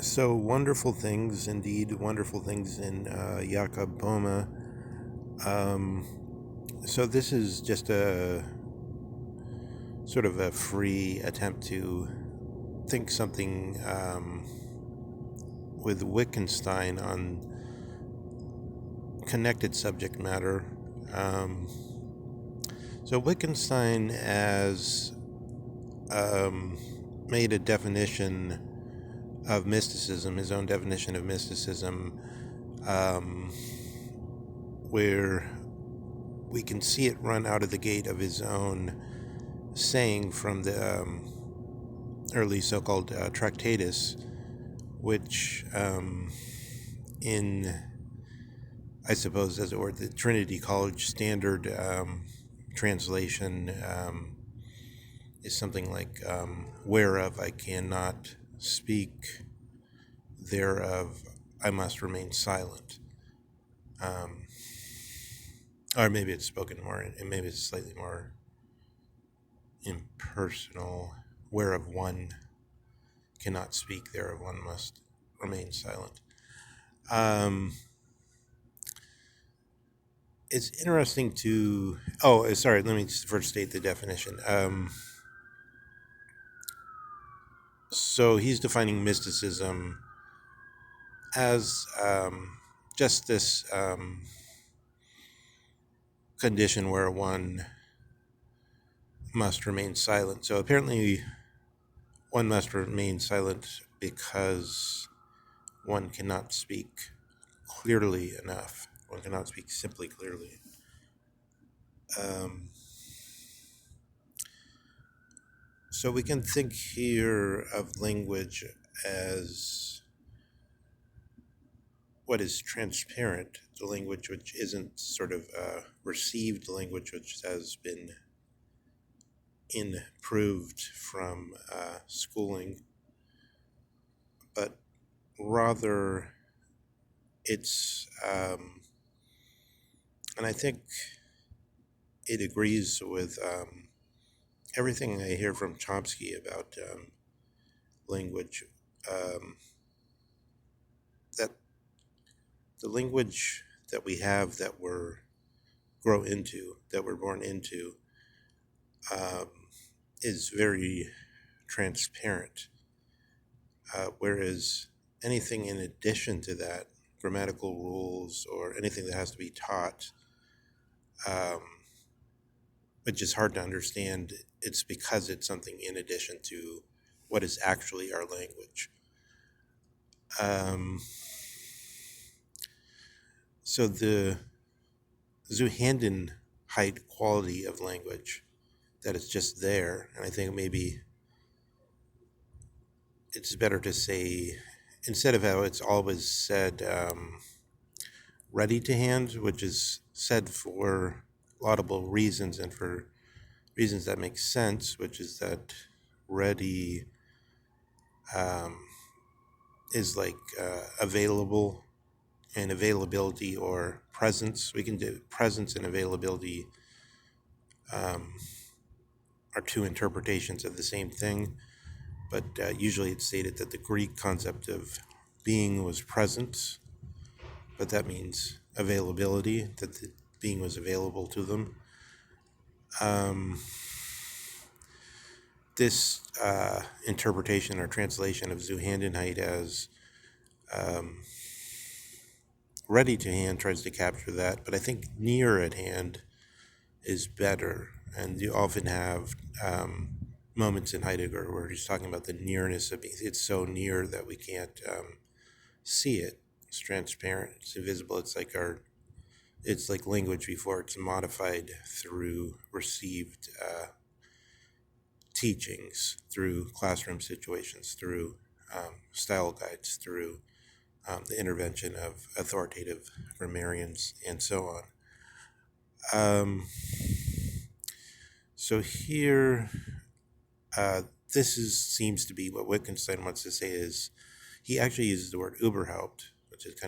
So wonderful things, indeed, wonderful things in Jakob Böhme. Um, so this is just a sort of a free attempt to think something with Wittgenstein on connected subject matter. Um, so Wittgenstein has made a definition of mysticism, his own definition of mysticism, um, where we can see it run out of the gate of his own saying from the early so-called Tractatus, which in, I suppose, as it were, the Trinity College Standard translation is something like, whereof I cannot speak, thereof I must remain silent. Um, or maybe it's spoken more, and maybe it's slightly more impersonal, whereof one cannot speak, thereof one must remain silent. It's interesting to. Oh, sorry. Let me first state the definition. So he's defining mysticism as just this condition where one must remain silent. So apparently, one must remain silent because one cannot speak clearly enough. One cannot speak simply clearly. So we can think here of language as what is transparent, the language which isn't sort of received language which has been improved from schooling, but rather it's, and I think it agrees with everything I hear from Chomsky about language, that the language that we have that we're born into, is very transparent, whereas anything in addition to that, grammatical rules or anything that has to be taught, um, which is hard to understand, it's because it's something in addition to what is actually our language. So the Zuhandenheit quality of language, that it's just there, and I think maybe it's better to say, instead of how it's always said, ready to hand, which is said for laudable reasons and for reasons that make sense, which is that ready is like available, and availability or presence. We can do presence and availability are two interpretations of the same thing, but usually it's stated that the Greek concept of being was presence, but that means availability, that the being was available to them. This interpretation or translation of Zuhandenheit as ready to hand tries to capture that, but I think near at hand is better. And you often have moments in Heidegger where he's talking about the nearness of being. It's so near that we can't see it. It's transparent. It's invisible. It's like language before it's modified through received teachings, through classroom situations, through style guides, through the intervention of authoritative grammarians, and so on. So here, seems to be what Wittgenstein wants to say is, he actually uses the word Überhaupt, which is kind of